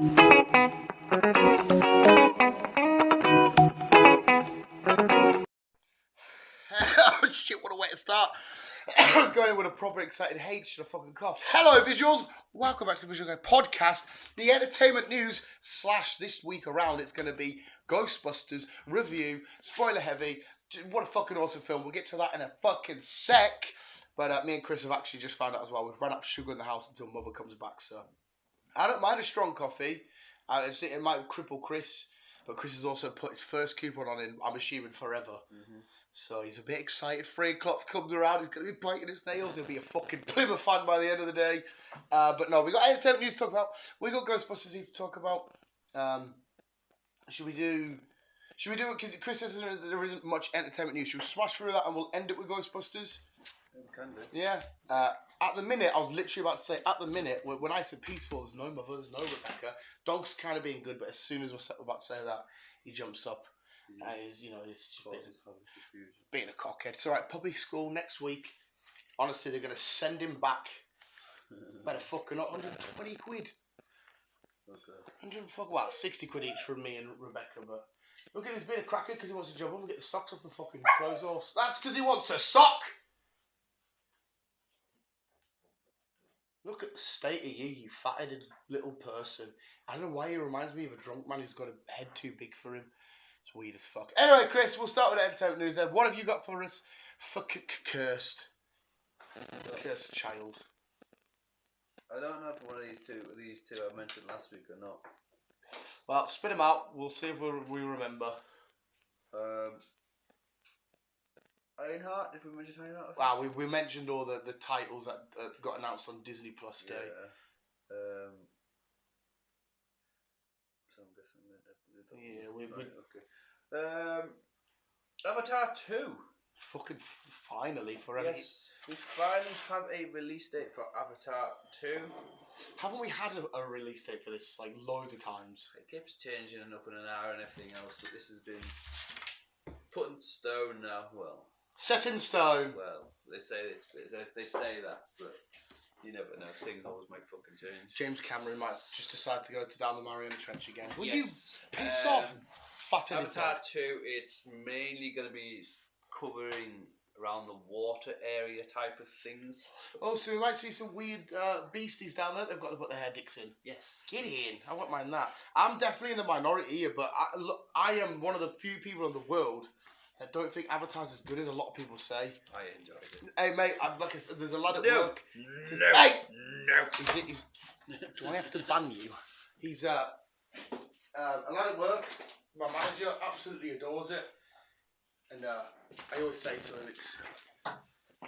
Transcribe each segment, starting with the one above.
Oh shit, what a way to start. I was going in with a proper excited hate, should have fucking coughed. Hello visuals, welcome back to the Visual Guy Podcast, the entertainment news / this week around. It's going to be Ghostbusters review, spoiler heavy. What a fucking awesome film. We'll get to that in a fucking sec. But me and Chris have actually just found out as well, we've run out of sugar in the house until Mother comes back, so I don't mind a strong coffee. I just think it might cripple Chris, but Chris has also put his first coupon on in, I'm assuming, forever. Mm-hmm. So he's a bit excited. 3 o'clock comes around, he's going to be biting his nails. He'll be a fucking Plymouth fan by the end of the day. But no, we got entertainment news to talk about. We got Ghostbusters to talk about. Should we do it? Because Chris says there isn't much entertainment news. Should we smash through that and we'll end it with Ghostbusters? We can do. Yeah. At the minute, I was literally about to say, at the minute, when I said peaceful, there's no Mother, there's no Rebecca. Dog's kind of being good, but as soon as we're about to say that, he jumps up. He's just being a cockhead. It's alright, public school next week. Honestly, they're going to send him back. Better fucking not, 120 quid. Okay. 60 quid each from me and Rebecca, but look at him, he's being a cracker because he wants to jump up and get the socks off the fucking clothes horse. That's because he wants a sock! Look at the state of you fat-headed little person. I don't know why he reminds me of a drunk man who's got a head too big for him. It's weird as fuck. Anyway, Chris, we'll start with entertainment news then. What have you got for us? Cursed. Cursed child. I don't know if one of these two I mentioned last week or not. Well, spit them out. We'll see if we remember. Ironheart, did we mention Ironheart? Wow, we mentioned all the titles that got announced on Disney Plus Day. Yeah. So I'm guessing okay. Avatar 2. Fucking finally, forever. Yes, we finally have a release date for Avatar 2. Haven't we had a release date for this like loads of times? It keeps changing and up in an hour and everything else, but this has been put in stone now. Well, set in stone. Well, they say that, but you never know. Things always might fucking change. James Cameron might just decide to go down the Mariana Trench again. Will yes. You piss off, fat-headed Avatar dog? 2, it's mainly going to be covering around the water area type of things. Oh, so we might see some weird beasties down there. They've got to put their hair dicks in. Yes. Get in. I won't mind that. I'm definitely in the minority here, but I am one of the few people in the world that don't think Avatar's as good as a lot of people say. I enjoyed it. Hey, mate, like I said, there's a lad at work. Hey! No. Do I have to ban you? He's a lad at work. My manager absolutely adores it. And I always say to him,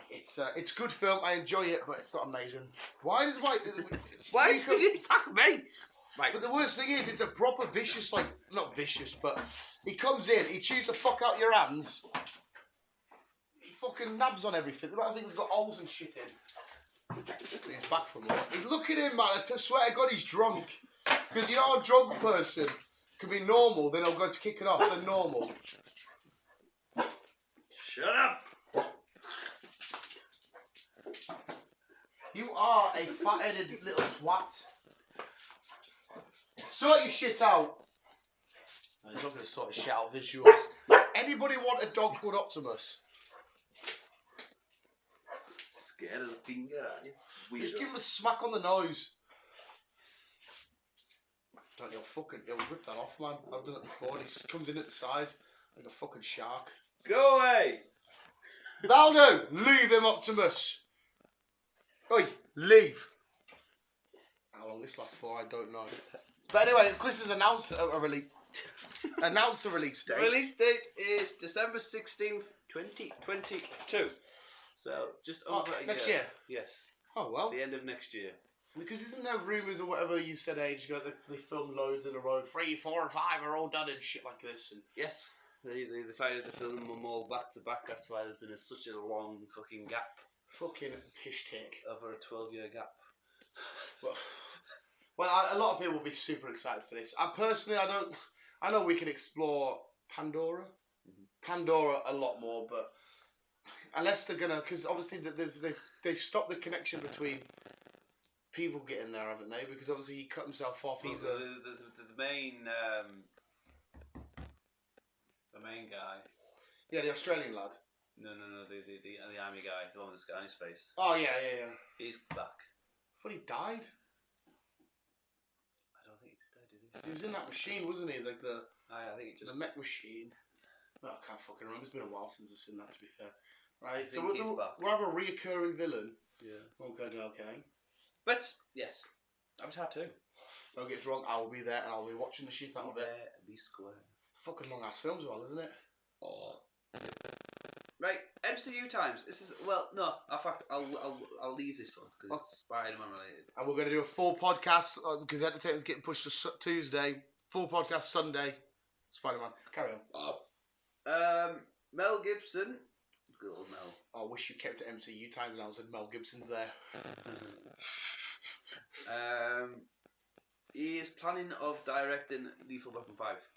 it's good film. I enjoy it, but it's not amazing. Why did you attack me? Right. But the worst thing is, it's a proper vicious, like not vicious, but he comes in, he chews the fuck out your hands. He fucking nabs on everything. The thing has got holes and shit in. He's back from work. Look at him, man. I swear to God, he's drunk. Because you know, a drunk person can be normal, then they'll go to kick it off. They're normal. Shut up! You are a fat-headed little twat. Sort your shit out. No, he's not going to sort his shit out. Visuals. Anybody want a dog called Optimus? Scared of the finger, aren't you? Just give him a smack on the nose. Don't he'll rip that off, man. I've done it before. He comes in at the side like a fucking shark. Go away! Baldo, leave him, Optimus. Oi, leave. How long this lasts for, I don't know. But anyway, Chris has announced a release. Announced the release date. The release date is December 16th, 2022. So just over a year. Next year? Yes. Oh well. The end of next year. Because isn't there rumours or whatever you said ages ago that they filmed loads in a row? 3, 4, and 5 are all done and shit like this. And yes. They decided to film them all back to back. That's why there's been such a long fucking gap. Fucking pish take. Over a 12-year gap. Well, a lot of people will be super excited for this. I know we can explore Pandora. Mm-hmm. Pandora a lot more, but unless they're gonna, because obviously they've stopped the connection between people get in there, haven't they? Because obviously he cut himself off. Well, He's the main guy. Yeah, the Australian lad. No, the army guy, the one with the scar on his face. Oh yeah. He's back. I thought he died. I don't think he died, did he? 'Cause he was in that machine, wasn't he? Like the I think he just... the mech machine. Well, I can't fucking remember. It's been a while since I've seen that, to be fair. Right, so think he's back. we'll have a reoccurring villain. Yeah. Okay. But, yes, Avatar 2. Don't get us wrong, I will be there and I'll be watching the shit out of it. Be square. Fucking long ass films as well, isn't it? Oh. Right, MCU times. This is... Well, no, in fact, I'll leave this one because it's Spider-Man related. And we're going to do a full podcast because Entertainment's getting pushed to Tuesday. Full podcast Sunday. Spider-Man. Carry on. Mel Gibson. Good old Mel. I wish you kept it MCU times and I said Mel Gibson's there. He is planning of directing Lethal Weapon 5.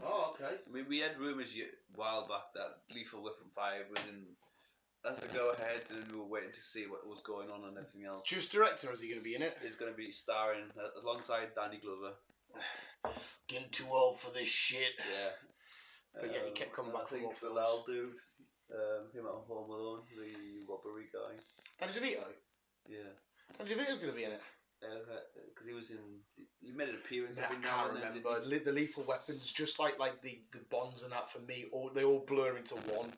Oh, okay. I mean, we had rumours a while back that Lethal Weapon 5 was in as the go ahead, and we were waiting to see what was going on and everything else. Just director, or is he going to be in it? He's going to be starring alongside Danny Glover. Getting too old for this shit. Yeah. But yeah, he kept coming back from more the films. Lal dude, him at Home Alone, the robbery guy. Danny DeVito? Yeah. Danny DeVito's going to be in it. Because he made an appearance. Yeah, I every now can't and then, remember. The Lethal Weapons, just like the Bonds and that for me, they all blur into one.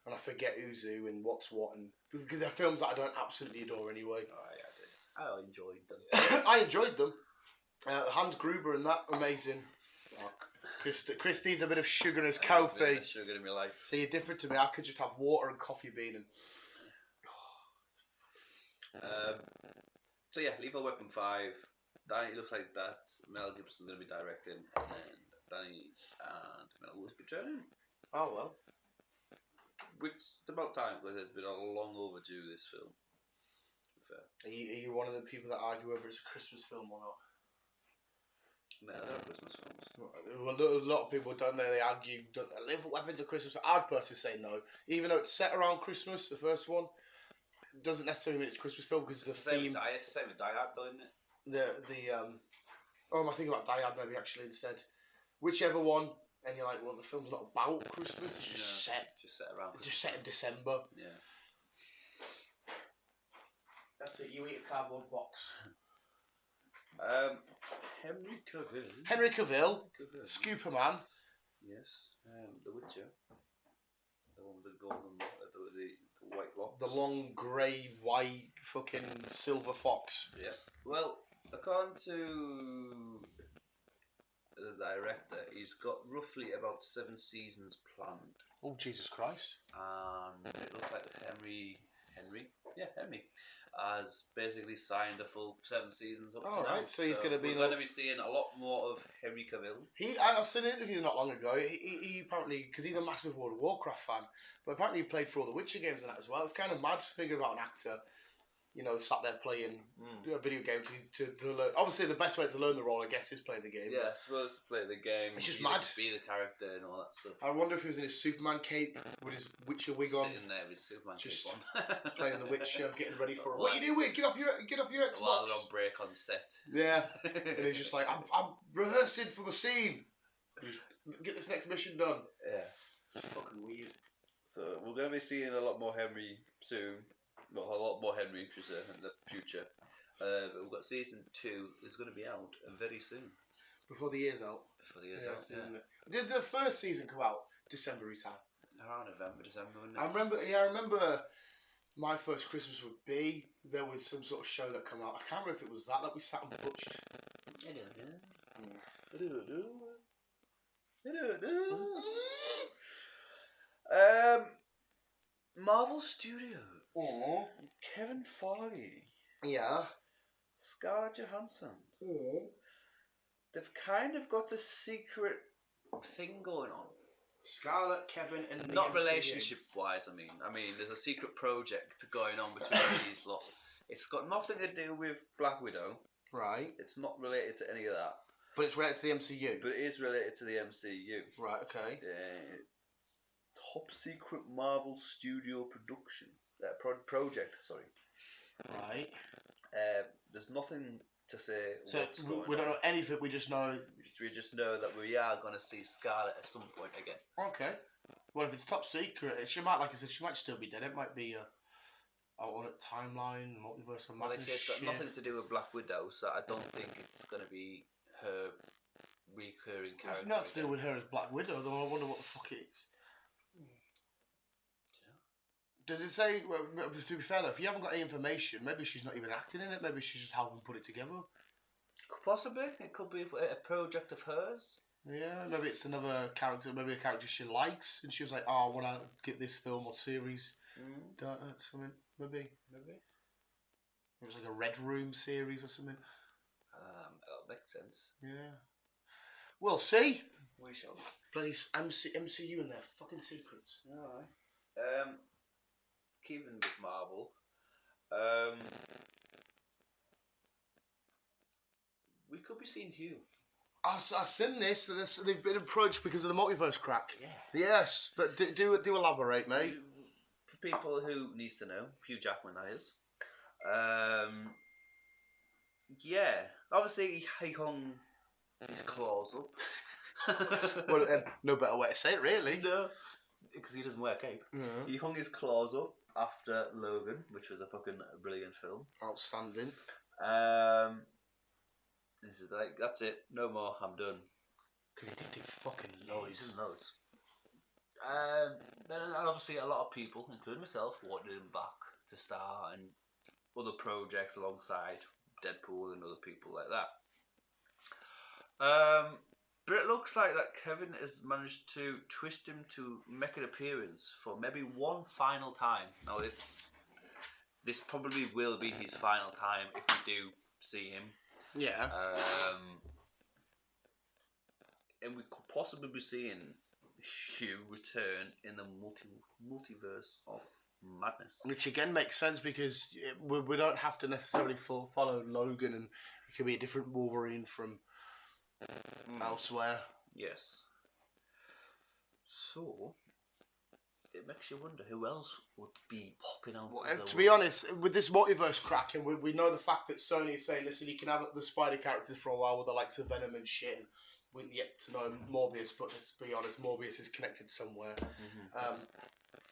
And I forget who's who and what's what. And because they're films that I don't absolutely adore anyway. I enjoyed them. I enjoyed them. Hans Gruber and that, amazing. Oh, Chris needs a bit of sugar in his coffee. Sugar in my life. So you're different to me. I could just have water and coffee bean and... So yeah, Lethal Weapon 5. Danny, it looks like that Mel Gibson's going to be directing, and then Danny and Mel will be returning. Oh well. Which is about time because it's been a long overdue, this film. Fair. Are you one of the people that argue whether it's a Christmas film or not? No, they're Christmas films. Well, a lot of people don't know. They argue, Lethal Weapons are Christmas. I'd personally say no. Even though it's set around Christmas, the first one, doesn't necessarily mean it's a Christmas film because the theme... It's the same with Die Hard though, isn't it? Oh, I'm thinking about Die Hard maybe actually instead. Whichever one, and you're like, well, the film's not about Christmas. It's just set. It's just set around. It's just set in December. Yeah. That's it. You eat a cardboard box. Henry Cavill. Scooperman. Yes. The Witcher. The one with the golden, the white locks. The long grey white fucking silver fox. Yeah. Well, according to the director, he's got roughly about 7 seasons planned. Oh Jesus Christ! And it looks like Henry has basically signed the full 7 seasons up to now. Right, so he's going to be... We're going to be seeing a lot more of Henry Cavill. I saw an interview not long ago. He apparently, because he's a massive World of Warcraft fan, but apparently he played for all the Witcher games and that as well. It's kind of mad thinking about an actor, you know, sat there playing a video game to learn. Obviously, the best way to learn the role, I guess, is play the game. Yeah, supposed to play the game. It's just mad. Be the character and all that stuff. I wonder if he was in his Superman cape with his Witcher wig on. Sitting there with Superman just cape on. Playing the Witcher, getting ready for it. What are you doing? Get off your Xbox. While they're on break on set. Yeah. And he's just like, I'm rehearsing for the scene. Just get this next mission done. Yeah. It's fucking weird. So we're going to be seeing a lot more Henry soon. Well, a lot more Henry in the future. But we've got season 2 is going to be out very soon. Before the year's out. Before the year's out, yeah. Did the first season come out December time? Around November, December, wasn't it? I remember my first Christmas would be, there was some sort of show that came out. I can't remember if it was that we sat and butched. Marvel Studios. Oh. Kevin Feige. Yeah. Scarlett Johansson. Oh. They've kind of got a secret thing going on. Scarlett, Kevin, and the not MCU. relationship-wise. I mean, there's a secret project going on between these lot. It's got nothing to do with Black Widow. Right. It's not related to any of that. But it's related to the MCU. But it is related to the MCU. Right. Okay. It's top secret Marvel Studio production project. Sorry. Right. There's nothing to say So what's going we don't on. know anything. We just know. We just know that we are going to see Scarlet at some point again. Okay. Well, if it's top secret, she might, like I said, she might still be dead. It might be a alternate timeline, multiverse of Well, like I madness say, it's got shit. nothing to do with Black Widow, so I don't think it's going to be her recurring character. It's not to do with her as Black Widow, though. I wonder what the fuck it is. Does it say? Well, to be fair though, if you haven't got any information, maybe she's not even acting in it. Maybe she's just helping put it together. Possibly, it could be a project of hers. Yeah, maybe it's another character. Maybe a character she likes, and she was like, "Oh, I want to get this film or series done." Something. Maybe. It was like a Red Room series or something. That'll make sense. Yeah. We'll see. We shall. Bloody MCU and their fucking secrets. Alright. Keeping with Marvel. We could be seeing Hugh. I've seen this. They've been approached because of the multiverse crack. Yeah. Yes, but do elaborate, mate. For people who needs to know, Hugh Jackman that is. Yeah. Obviously, he hung his claws up. Well, no better way to say it, really. No, because he doesn't wear a cape. Yeah. He hung his claws up after Logan, which was a fucking brilliant film. Outstanding. He said, like, that's it, no more, I'm done. Because he did do fucking No, he did loads. Then obviously a lot of people, including myself, wanted him back to star and other projects alongside Deadpool and other people like that. But it looks like that Kevin has managed to twist him to make an appearance for maybe one final time. Now, this probably will be his final time if we do see him. Yeah. And we could possibly be seeing Hugh return in the multiverse of madness. Which again makes sense because we don't have to necessarily follow Logan, and it could be a different Wolverine from elsewhere. Yes. So it makes you wonder who else would be popping out. Well, to be honest, with this multiverse crack, and we know the fact that Sony is saying, listen, you can have the Spider characters for a while with the likes of Venom and shit, and we're yet to know Morbius, but let's be honest, Morbius is connected somewhere.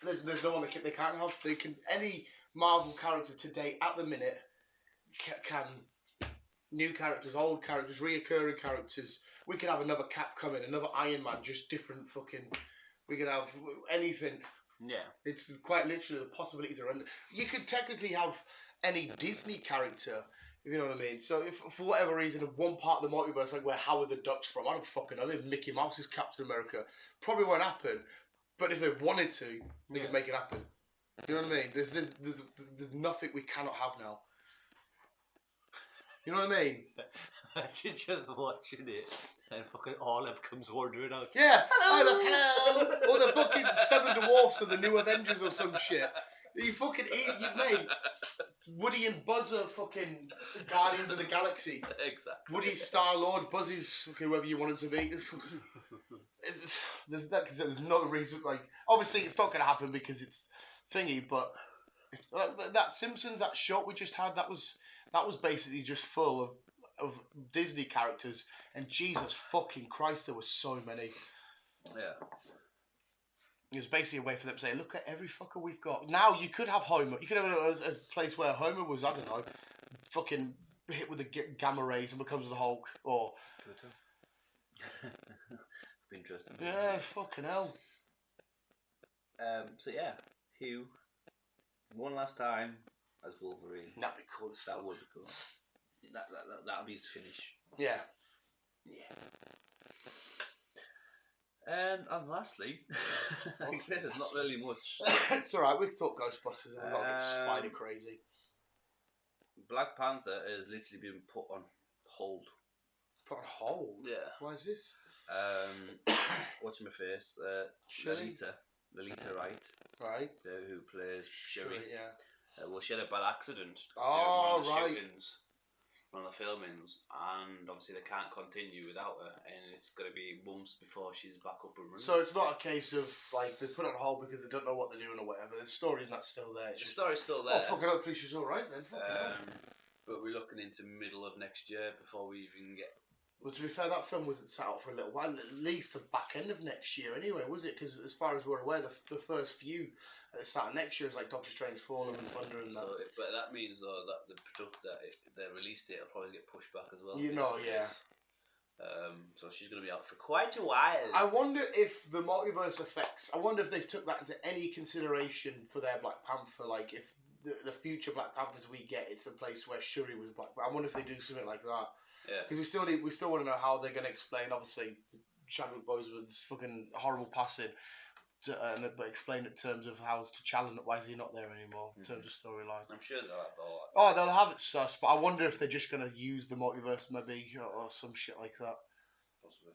There's no one they can't have. They can, any Marvel character today at the minute can new characters, old characters, reoccurring characters. We could have another Cap coming, another Iron Man, just different fucking. We could have anything. Yeah. It's quite literally the possibilities are endless. You could technically have any Disney character, if you know what I mean. So if for whatever reason, one part of the multiverse, like where Howard the Duck's from, I don't fucking know. Maybe Mickey Mouse is Captain America. Probably won't happen. But if they wanted to, they could make it happen. You know what I mean? There's nothing we cannot have now. You know what I mean? Imagine just watching it and fucking Orleb comes wandering out. Yeah, hello. Or the fucking Seven Dwarfs or the New Avengers or some shit. You fucking idiot, mate. Woody and Buzz are fucking Guardians of the Galaxy. Exactly. Woody's Star-Lord, Buzzy's fucking whoever you want him to be. There's no reason, like, obviously it's not going to happen because it's thingy, but that Simpsons, that shot we just had, that was basically just full of Disney characters, and Jesus fucking Christ, there were so many. Yeah. It was basically a way for them to say, look at every fucker we've got. Now you could have Homer. You could have a place where Homer was, I don't know, fucking hit with the gamma rays and becomes the Hulk, or... Be interesting. Yeah, fucking hell. So yeah, Hugh, one last time as Wolverine. That'd be cool as fuck. That would be cool. That'll be his finish. Yeah. Yeah. And lastly, like I said, there's not really much. It's alright, we can talk Ghostbusters and we're not get spider crazy. Black Panther has literally been put on hold. Put on hold? Yeah. Why is this? Watching my face, Lolita Wright, Right. who plays Shuri. Yeah. Well, she had a bad accident Oh, during one of the right. shootings, one of the filmings, and obviously they can't continue without her, and it's going to be months before she's back up and running. So it's not a case of, like, they put it on hold because they don't know what they're doing or whatever. The story's not still there. The story's still there. Oh, fucking hopefully she's alright then. but we're looking into middle of next year before we even get. Well, to be fair, that film wasn't set out for a little while. At least the back end of next year, anyway, was it? Because as far as we're aware, the first few at the start of next year is like Doctor Strange, Fall, and Thunder, and that. But that means though that the release date will probably get pushed back as well. You know, yeah. So she's going to be out for quite a while. I wonder if the multiverse effects. I wonder if they've took that into any consideration for their Black Panther. Like if the future Black Panthers we get, it's a place where Shuri was Black. I wonder if they do something like that. Yeah. Because we still want to know how they're going to explain. Obviously, Chadwick Boseman's fucking horrible passing, but explain it in terms of how it's to challenge it. Why is he not there anymore? In terms of storyline. I'm sure they'll have all that. Oh, they'll have it sus, but I wonder if they're just going to use the multiverse maybe or some shit like that. Possibly.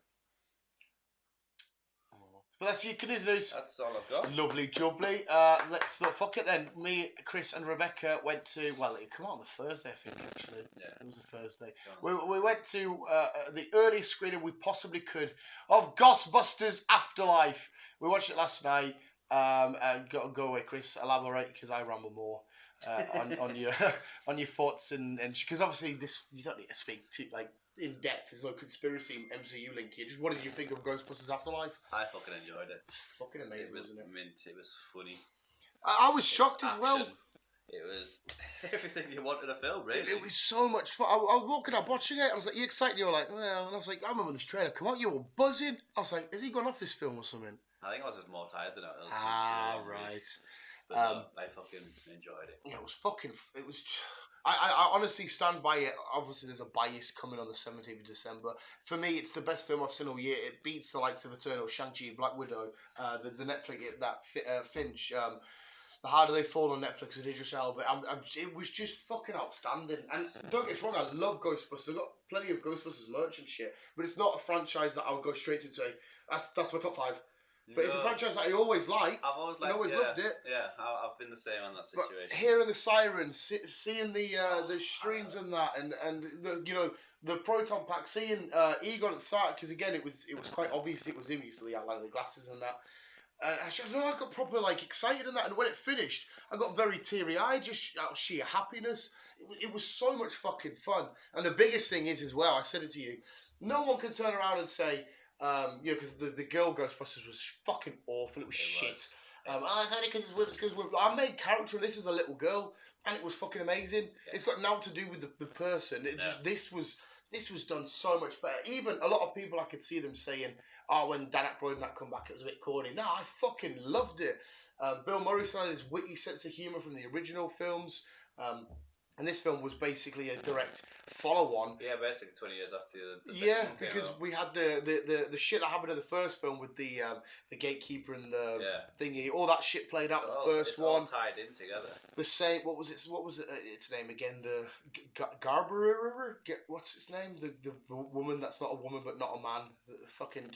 But that's your news. That's all I've got. Lovely jubbly. Let's not fuck it then. Me, Chris, and Rebecca went to. Well, it came out on the Thursday, I think. Actually, yeah, it was a Thursday. We went to the earliest screening we possibly could of Ghostbusters Afterlife. We watched it last night. And go away, Chris. Elaborate because I ramble more on your thoughts and because obviously this you don't need to speak too like in depth. There's no conspiracy MCU link here. Just what did you think of Ghostbusters Afterlife? I fucking enjoyed it. Fucking amazing, wasn't it? Mint. It was funny. I was shocked as well. It was everything you wanted a film, really. It was so much fun. I was walking up watching it. I was like, "You excited?" You were like, "Well," and I was like, "I remember this trailer come out. You were buzzing." I was like, "Has he gone off this film or something?" I think I was just more tired than I was. Right. But no, I fucking enjoyed it. Yeah, it was fucking. It was. I honestly stand by it. Obviously, there's a bias coming on the 17th of December. For me, it's the best film I've seen all year. It beats the likes of Eternal, Shang-Chi, Black Widow, the Netflix, Finch. The Harder They Fall on Netflix with Idris Elba. It was just fucking outstanding. And don't get me wrong, I love Ghostbusters. I've got plenty of Ghostbusters merch and shit. But it's not a franchise that I would go straight to and say, that's my top 5. But it's a franchise that I always liked. I've always liked, always loved it. Yeah, I've been the same on that situation. But hearing the sirens, seeing the streams and that, and the the proton pack, seeing Egon at the start, because again it was quite obvious it was him. You saw the outline of the glasses and that. And I got proper excited in that, and when it finished, I got very teary eyed, just out of sheer happiness. It was so much fucking fun. And the biggest thing is as well, I said it to you, no one can turn around and say. Because the girl Ghostbusters was fucking awful. It was shit. I said it because it's because our main character in this is a little girl, and it was fucking amazing. Yeah. It's got nothing to do with the person. It just this was done so much better. Even a lot of people I could see them saying, "Oh, when Dan Aykroyd and that come back, it was a bit corny." No, I fucking loved it. Bill Murray still had his witty sense of humour from the original films. And this film was basically a direct follow-on. Yeah, basically 20 years after the second one because we had the shit that happened in the first film with the gatekeeper and the thingy. All that shit played out in the first one. All tied in together. The same. What was its name again? The Garber. What's its name? The woman that's not a woman but not a man. The fucking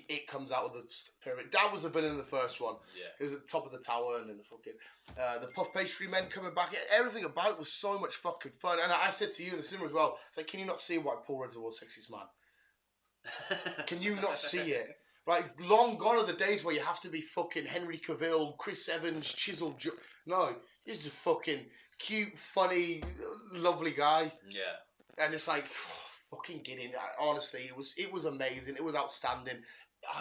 it comes out of the pyramid. That was the villain in the first one. Yeah. It was at the top of the tower and then the fucking the puff pastry men coming back. Everything about it was so much fucking fun. And I said to you in the cinema as well, it's like, can you not see why Paul Rudd's the world's sexiest man? Can you not see it? Like, long gone are the days where you have to be fucking Henry Cavill, Chris Evans, chiseled. No, he's just fucking cute, funny, lovely guy. Yeah. And it's like, fucking get in. Honestly, it was amazing. It was outstanding.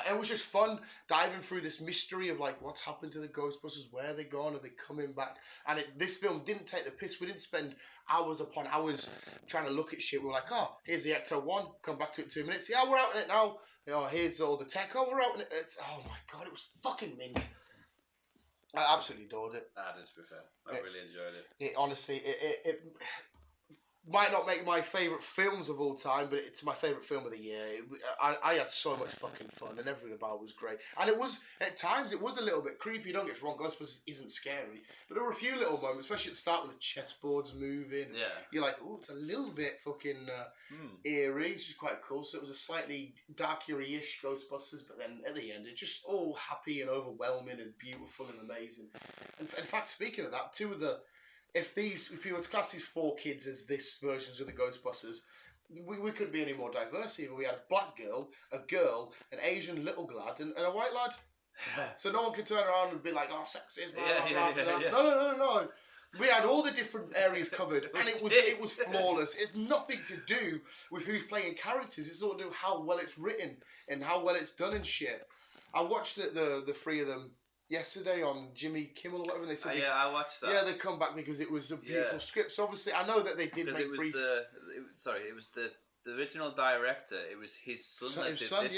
It was just fun diving through this mystery of what's happened to the Ghostbusters, where are they gone, are they coming back? And this film didn't take the piss. We didn't spend hours upon hours trying to look at shit. We were like, oh, here's the Ecto-1, come back to it in 2 minutes. Yeah, we're out in it now. Oh, here's all the tech. Oh, we're out in it. Oh my god, it was fucking mint. I absolutely adored it. I did, to be fair. I really enjoyed it. It honestly, it might not make my favourite films of all time, but it's my favourite film of the year. I had so much fucking fun, and everything about it was great. And it was, at times, it was a little bit creepy. Don't get me wrong, Ghostbusters isn't scary. But there were a few little moments, especially at the start with the chessboards moving. Yeah. You're like, oh, it's a little bit fucking eerie, which is quite cool. So it was a slightly dark, eerie-ish Ghostbusters, but then at the end, it's just all happy and overwhelming and beautiful and amazing. And in fact, speaking of that, two of the... If you were to class these 4 kids as this versions of the Ghostbusters, we couldn't be any more diverse either. We had a black girl, a girl, an Asian little lad, and a white lad. So no one can turn around and be like, oh, sexist, blah, blah, blah. No. We had all the different areas covered, and it was flawless. It's nothing to do with who's playing characters. It's all to do with how well it's written and how well it's done and shit. I watched the three of them yesterday on Jimmy Kimmel or whatever. And they said I watched that. Yeah, they come back because it was a beautiful script. So obviously, I know that they did make brief. It was the original director. It was his son that did this one.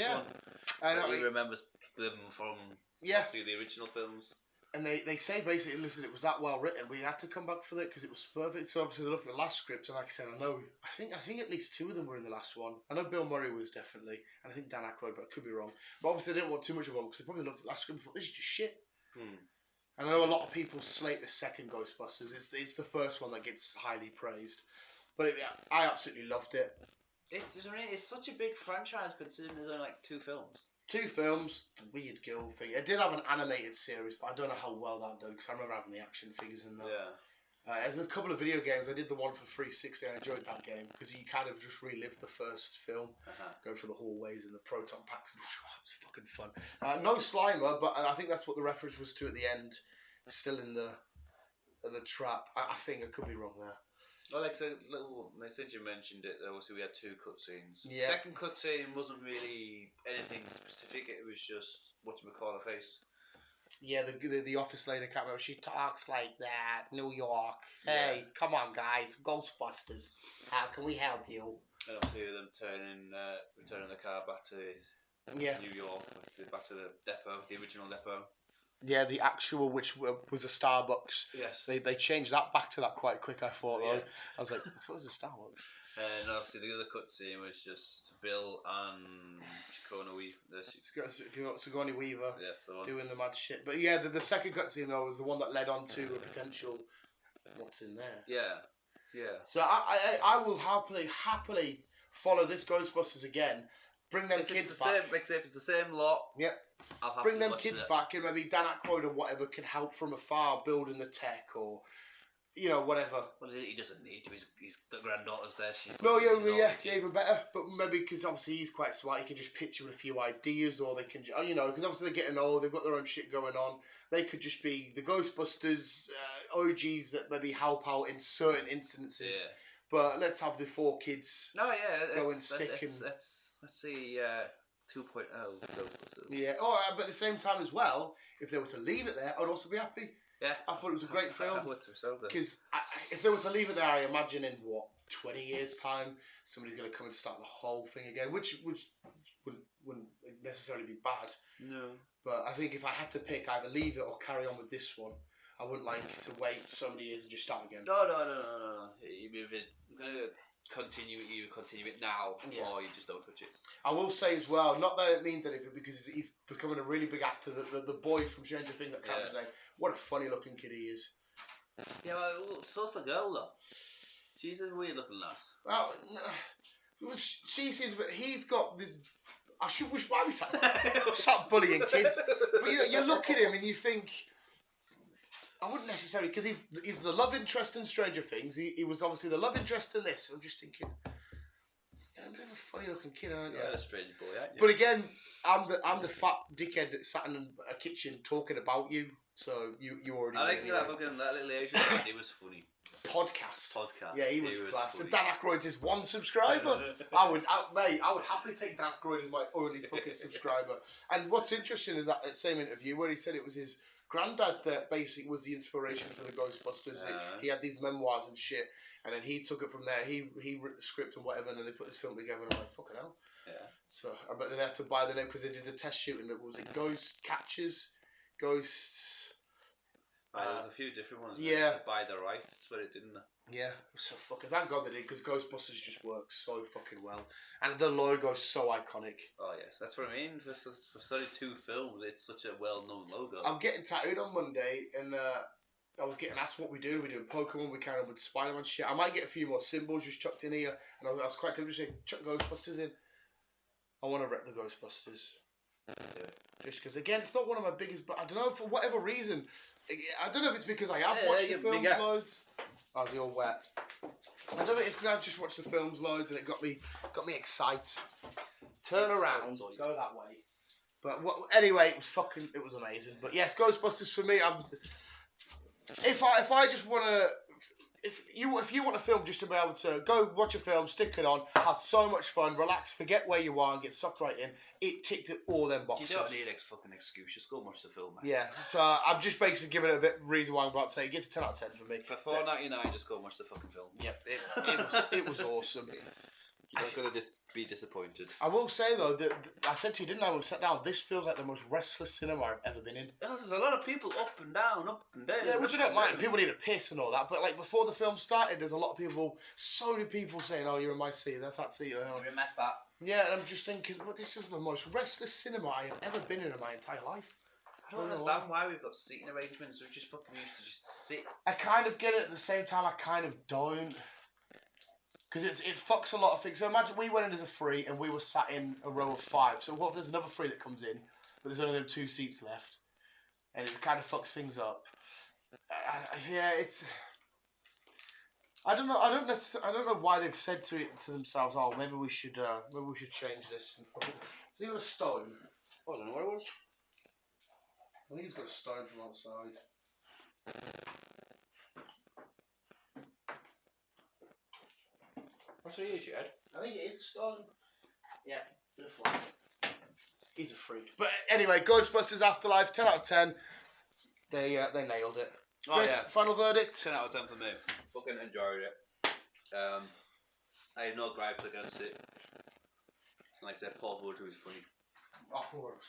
And he remembers them from obviously the original films. And they say basically, listen, it was that well written. We had to come back for it because it was perfect. So obviously they looked at the last script, and like I said, I think at least two of them were in the last one. I know Bill Murray was definitely, and I think Dan Aykroyd, but I could be wrong. But obviously they didn't want too much of them because they probably looked at the last script and thought, this is just shit. And I know a lot of people slate the second Ghostbusters. It's the first one that gets highly praised, but I absolutely loved it. It's such a big franchise considering there's only like 2 films. 2 films, the weird girl thing. It did have an animated series, but I don't know how well that done because I remember having the action figures and that. Yeah. There's a couple of video games. I did the one for 360. I enjoyed that game because you kind of just relived the first film, go through the hallways and the proton packs. And, it was fucking fun. No Slimer, but I think that's what the reference was to at the end. Still in the trap. I think I could be wrong there. Well, since you mentioned it, obviously we had 2 cutscenes. Yeah. Second cutscene wasn't really anything specific. It was just whatchamacallit-face. Yeah, the office lady, I can't remember. She talks like that. New York. Hey, come on, guys. Ghostbusters. How can we help you? And obviously them returning the car back to New York, back to the depot, the original depot. Yeah, the actual, which was a Starbucks. Yes. They changed that back to that quite quick, I thought, though. I was like, I thought it was a Starbucks. And obviously the other cutscene was just Bill and Sigourney Weaver the doing the mad shit. But yeah, the second cutscene, though, was the one that led on to a potential what's in there. Yeah. Yeah. So I will happily follow this Ghostbusters again. Bring them kids back. If it's the same lot. Yeah. Bring them kids back, and maybe Dan Aykroyd or whatever can help from afar building the tech or, whatever. Well, he doesn't need to. His granddaughter's there. Even better. But maybe because obviously he's quite smart, he can just pitch with a few ideas, or they can, because obviously they're getting old, they've got their own shit going on. They could just be the Ghostbusters OGs that maybe help out in certain instances. Yeah. But let's have the 4 kids. Going sick let's see. 2.0 Ghostbusters. Yeah. Oh, but at the same time as well, if they were to leave it there, I'd also be happy. Yeah. I thought it was a great film. Because if they were to leave it there, I imagine in 20 years' time, somebody's going to come and start the whole thing again, which wouldn't necessarily be bad. No. But I think if I had to pick, either leave it or carry on with this one. I wouldn't like to wait so many years and just start again. No. You move it. Continue it now, or you just don't touch it. I will say as well, not that it means anything, because he's becoming a really big actor. The boy from Stranger Things, that character's name, what a funny looking kid he is. Yeah, well, so's the girl though. She's a weird looking lass. Well, she seems, but he's got this. Why we start bullying kids? But you look at him and you think. I wouldn't necessarily, because he's the love interest in Stranger Things. He was obviously the love interest in this. I'm just thinking, you're a bit of a funny looking kid, aren't you? You're a strange boy, aren't you? But again, I'm the fat dickhead that sat in a kitchen talking about you. So you already. I think that little Asian lad, he was funny. Podcast. Yeah, he was class. And Dan Aykroyd's his 1 subscriber. I would happily take Dan Aykroyd as my only fucking subscriber. And what's interesting is that same interview where he said it was his granddad that basically was the inspiration for the Ghostbusters. He had these memoirs and shit, and then he took it from there. He wrote the script and whatever, and then they put this film together. And I'm like, fucking hell. Yeah. So I bet they had to buy the name because they did the test shooting. What was it? Ghosts. There was a few different ones. Yeah. To buy the rights, but it didn't. Yeah, so fucking thank God they did, because Ghostbusters just works so fucking well, and the logo's so iconic. Oh yes, that's what I mean. For only 2 films, it's such a well-known logo. I'm getting tattooed on Monday, and I was getting asked what we do. We're doing Pokemon, we carry on with Spider-Man shit. I might get a few more symbols just chucked in here, and I was quite tempted to say, chuck Ghostbusters in. I want to rep the Ghostbusters. Yeah. Just because, again, it's not one of my biggest, but I don't know, for whatever reason. I don't know if it's because I have watched the films loads. Oh, is he all wet? I don't know if it's because I've just watched the films loads and it got me excited. Turn around, go that way. But anyway, it was amazing. But yes, Ghostbusters for me. if I just want to, if you want a film just to be able to go watch a film, stick it on, have so much fun, relax, forget where you are, and get sucked right in, it ticked all them boxes. You don't need fucking excuse. Just go watch the film, man. Yeah, so I'm just basically giving it a bit reason why I'm about to say it gets a 10 out of 10 for me. For $4.99, just go watch the fucking film. Yep, it was awesome. You're not going to be disappointed. I will say though that I said to you, didn't I, when we sat down, this feels like the most restless cinema I've ever been in. Oh, there's a lot of people up and down. Yeah, which I don't mind. People need a piss and all that, but like before the film started, there's a lot of people, so many people saying, "Oh, you're in my seat. That's that seat." You're in my spot. Yeah, and I'm just thinking, well, this is the most restless cinema I have ever been in my entire life. I don't understand why we've got seating arrangements. We're just fucking used to just sit. I kind of get it at the same time. I kind of don't. Because it fucks a lot of things. So imagine we went in as a free and we were sat in a row of 5. So what if there's another free that comes in, but there's only them 2 seats left, and it kind of fucks things up. Yeah, it's. I don't know. I don't know why they've said to themselves, "Oh, maybe we should change this." Has he got a stone? I don't know what it was. I think he's got a stone from outside. What's the issue, Ed? I think it is a stone. Yeah, beautiful. He's a freak. But anyway, Ghostbusters Afterlife, 10 out of 10. They nailed it. Oh, Chris, yeah. final verdict? 10 out of 10 for me. Fucking enjoyed it. I had no gripes against it. Like I said, Paul Wood was funny.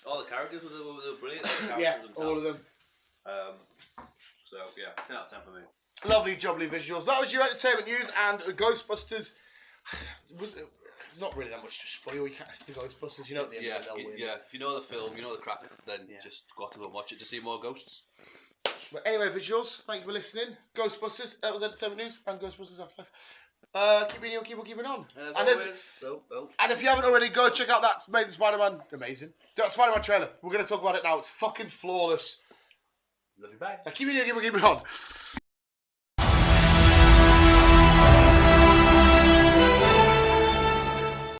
All the characters were brilliant. Yeah, all of them. So, yeah, 10 out of 10 for me. Lovely, jubbly visuals. That was your entertainment news, and Ghostbusters. There's not really that much to spoil. You can't see Ghostbusters. You know at the end they'll win. Yeah, if you know the film, you know the crack, then just go out and watch it to see more ghosts. But anyway, visuals, thank you for listening. Ghostbusters, that was entertainment news, and Ghostbusters Afterlife. Keeping on. And if you haven't already, go check out that Amazing Spider-Man. That Spider-Man trailer. We're going to talk about it now. It's fucking flawless. Love you, bye. Keep it on.